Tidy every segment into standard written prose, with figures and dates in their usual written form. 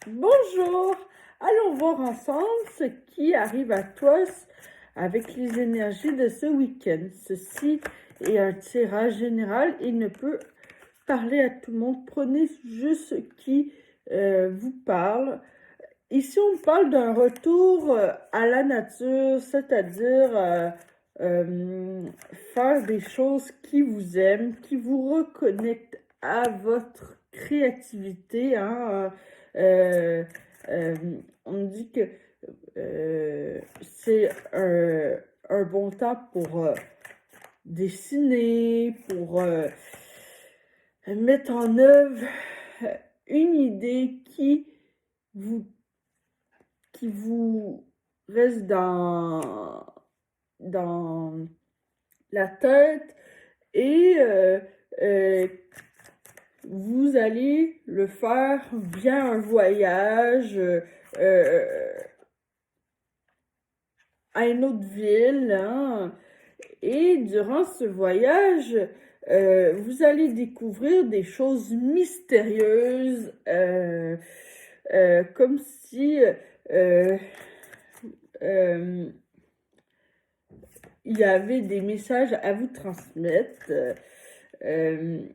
Bonjour, allons voir ensemble ce qui arrive à toi avec les énergies de ce week-end. Ceci est un tirage général, il ne peut parler à tout le monde. Prenez juste ce qui vous parle. Ici, on parle d'un retour à la nature, c'est-à-dire faire des choses qui vous aiment, qui vous reconnectent à votre créativité. Euh, euh, on dit que c'est un bon temps pour dessiner, pour mettre en œuvre une idée vous qui vous reste dans la tête et vous allez le faire via un voyage à une autre ville. Et durant ce voyage, vous allez découvrir des choses mystérieuses, comme si euh, il y avait des messages à vous transmettre. Euh,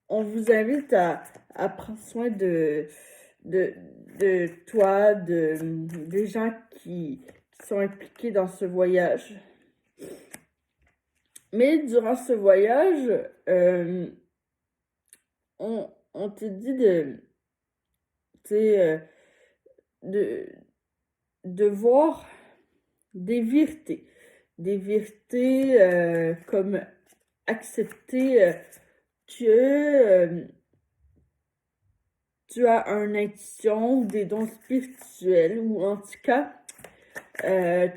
on vous invite à prendre soin de, de toi, des gens qui sont impliqués dans ce voyage. Mais durant ce voyage, on te dit de, de voir des vérités. Des vérités comme accepter que tu as une intuition ou des dons spirituels, ou en tout cas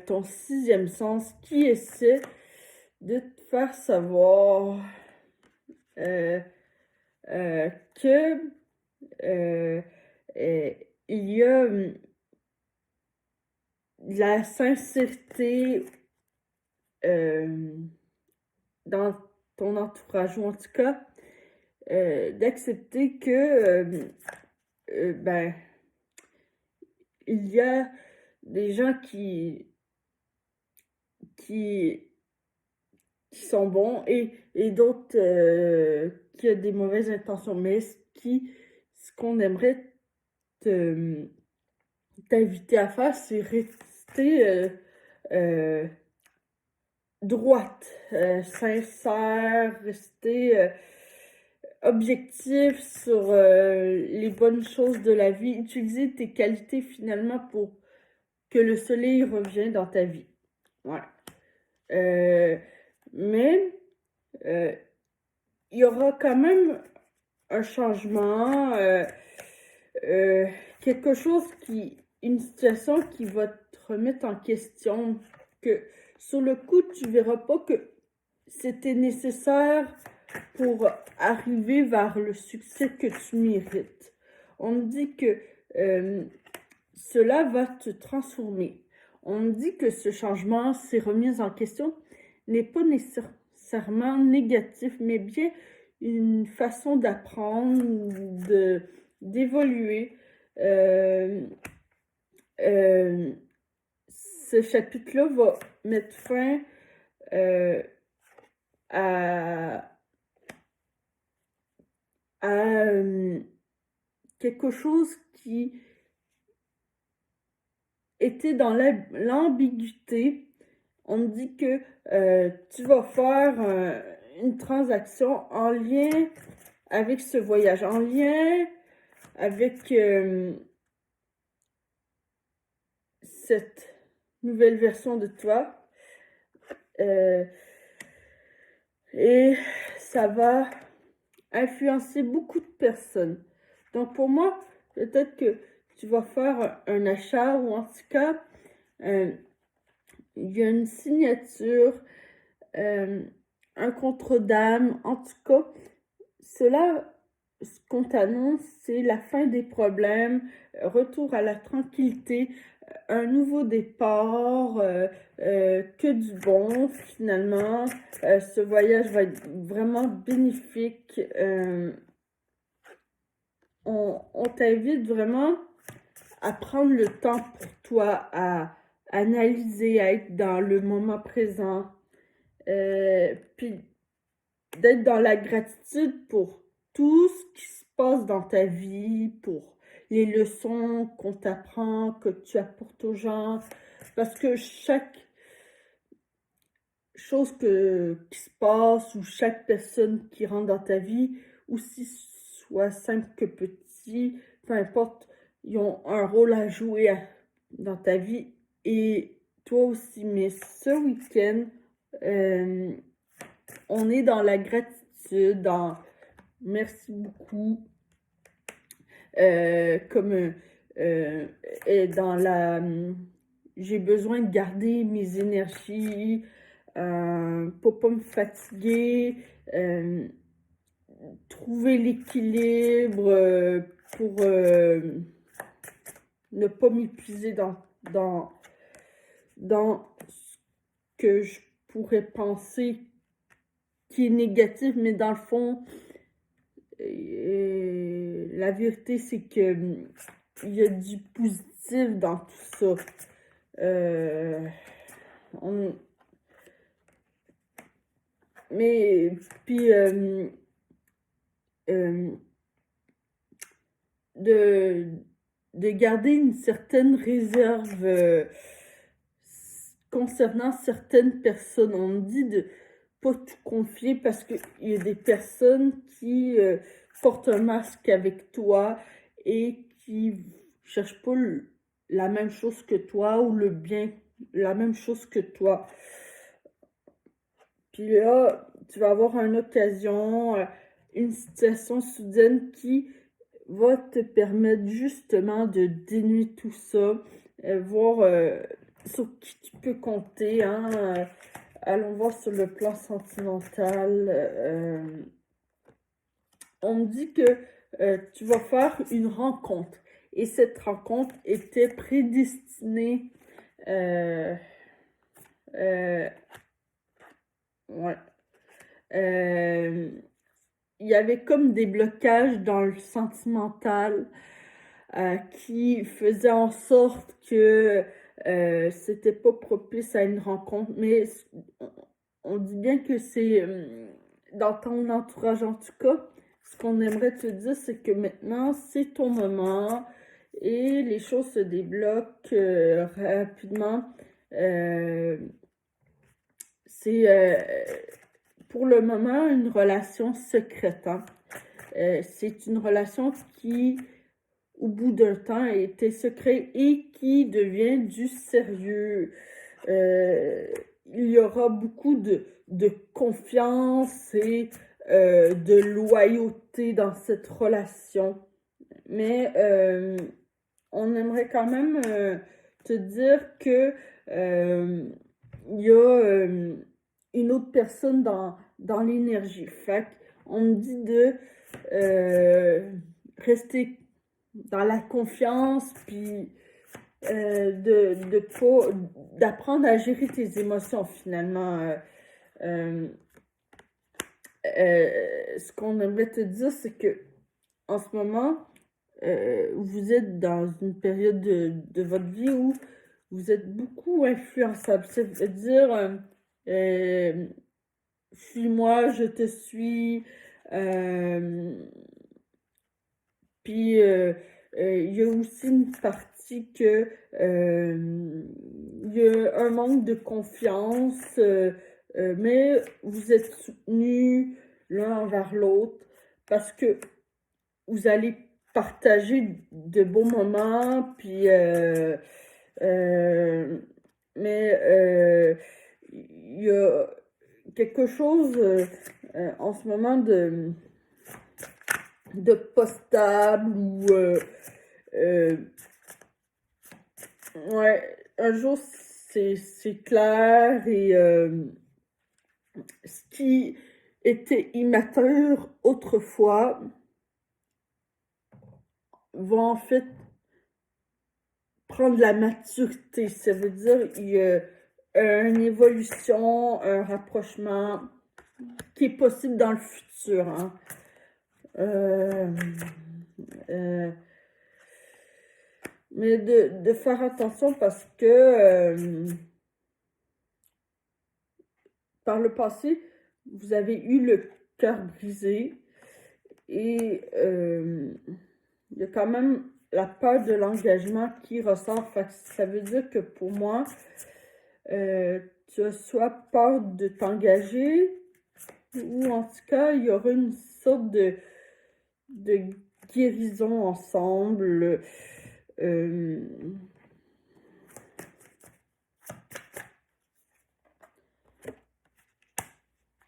ton sixième sens qui essaie de te faire savoir que il y a la sincérité dans ton entourage, ou en tout cas d'accepter que ben, il y a des gens qui, qui sont bons et d'autres qui ont des mauvaises intentions. Mais ce qu'on aimerait t'inviter à faire, c'est rester droite, sincère, rester objectif sur les bonnes choses de la vie, utiliser tes qualités finalement pour que le soleil revienne dans ta vie. Ouais. Mais il y aura quand même un changement, quelque chose une situation qui va te remettre en question, que sur le coup, tu verras pas que c'était nécessaire pour arriver vers le succès que tu mérites. On me dit que cela va te transformer. On me dit que ce changement, ces remises en question, n'est pas nécessairement négatif, mais bien une façon d'apprendre, d'évoluer. Ce chapitre-là va mettre fin à quelque chose qui était dans l'ambiguïté. On me dit que tu vas faire une transaction en lien avec ce voyage, en lien avec cette nouvelle version de toi. Et ça va influencer beaucoup de personnes. Donc pour moi, peut-être que tu vas faire un achat, ou en tout cas, il y a une signature, un contre d'âme. En tout cas, cela, ce qu'on t'annonce, c'est la fin des problèmes, retour à la tranquillité, un nouveau départ, que du bon finalement. Ce voyage va être vraiment bénéfique. On t'invite vraiment à prendre le temps pour toi, à analyser, à être dans le moment présent, puis d'être dans la gratitude pour tout ce qui se passe dans ta vie, pour les leçons qu'on t'apprend, que tu apportes aux gens, parce que chaque chose qui se passe ou chaque personne qui rentre dans ta vie, aussi soit simple que petit, peu importe, ils ont un rôle à jouer dans ta vie et toi aussi. Mais ce week-end, on est dans la gratitude, dans merci beaucoup, comme dans la j'ai besoin de garder mes énergies pour pas me fatiguer, trouver l'équilibre pour ne pas m'épuiser dans ce que je pourrais penser qui est négatif, mais dans le fond, la vérité, c'est que il y a du positif dans tout ça. Mais puis de garder une certaine réserve concernant certaines personnes. On me dit de pas tout confier parce qu'il y a des personnes qui portent un masque avec toi et qui cherchent pas la même chose que toi ou le bien, la même chose que toi. Puis là, tu vas avoir une occasion, une situation soudaine qui va te permettre justement de dénuer tout ça, voir sur qui tu peux compter, hein. Allons voir sur le plan sentimental. On me dit que tu vas faire une rencontre et cette rencontre était prédestinée. Ouais. Il y avait comme des blocages dans le sentimental qui faisaient en sorte que c'était pas propice à une rencontre. Mais on dit bien que c'est dans ton entourage en tout cas. Ce qu'on aimerait te dire, c'est que maintenant, c'est ton moment et les choses se débloquent rapidement. C'est pour le moment une relation secrète. Hein. C'est une relation qui, au bout d'un temps, était secrète et qui devient du sérieux. Il y aura beaucoup de confiance et de loyauté dans cette relation. Mais on aimerait quand même te dire que il y a une autre personne dans l'énergie. Fait on me dit de rester dans la confiance, puis d'apprendre à gérer tes émotions finalement. Ce qu'on aimerait te dire, c'est que en ce moment, vous êtes dans une période de votre vie où vous êtes beaucoup influençable. C'est-à-dire, suis-moi, je te suis. Puis, il y a aussi une partie que il y a un manque de confiance, mais vous êtes soutenus l'un envers l'autre parce que vous allez partager de beaux moments, puis mais il y a quelque chose en ce moment de pas stable ou ouais, un jour c'est clair et ce qui était immature autrefois va en fait prendre la maturité. Ça veut dire qu'il y a une évolution, un rapprochement qui est possible dans le futur. Hein. Mais de faire attention parce que par le passé, vous avez eu le cœur brisé et il y a quand même la peur de l'engagement qui ressort. Fait que ça veut dire que pour moi, tu as soit peur de t'engager ou en tout cas, il y aura une sorte de guérison ensemble.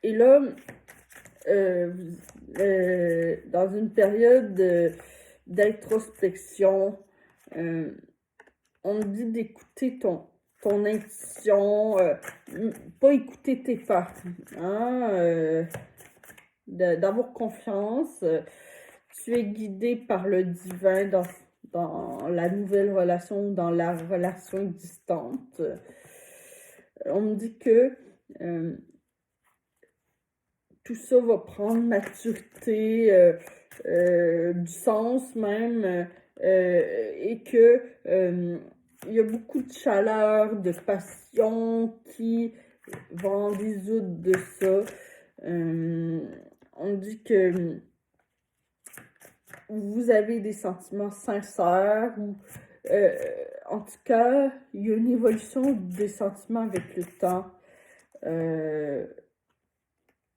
Et là, dans une période d'introspection, on me dit d'écouter ton intuition, pas écouter tes peurs, hein, d'avoir confiance. Tu es guidé par le divin dans la nouvelle relation, dans la relation existante. On me dit que tout ça va prendre maturité, du sens même, et que il y a beaucoup de chaleur, de passion qui vont en désoudre de ça. On dit que vous avez des sentiments sincères ou en tout cas, il y a une évolution des sentiments avec le temps.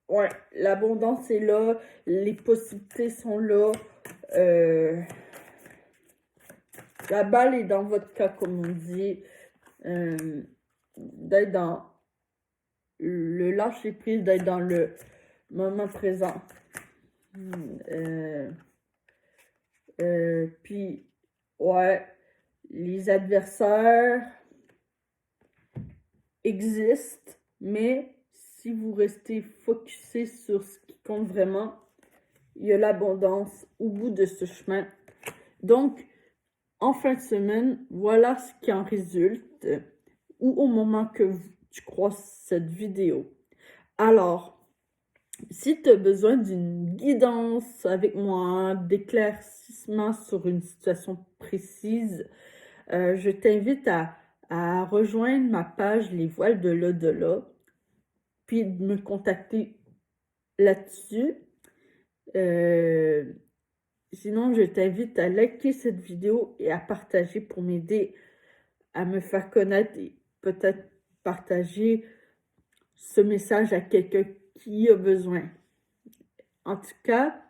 Ouais, l'abondance est là, les possibilités sont là. La balle est dans votre cas, comme on dit. D'être dans le lâcher prise, d'être dans le moment présent. Puis, ouais, les adversaires existent, mais si vous restez focusé sur ce qui compte vraiment, il y a l'abondance au bout de ce chemin. Donc, en fin de semaine, voilà ce qui en résulte, ou au moment que tu crois cette vidéo. Alors, si tu as besoin d'une guidance avec moi, d'éclaircissement sur une situation précise, je t'invite à rejoindre ma page Les Voiles de l'au-delà, puis de me contacter là-dessus. Sinon, je t'invite à liker cette vidéo et à partager pour m'aider à me faire connaître et peut-être partager ce message à quelqu'un qui a besoin. En tout cas,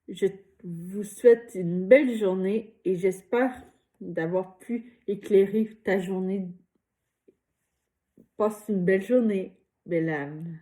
je vous souhaite une belle journée et j'espère d'avoir pu éclairer ta journée. Passe une belle journée, belle âme.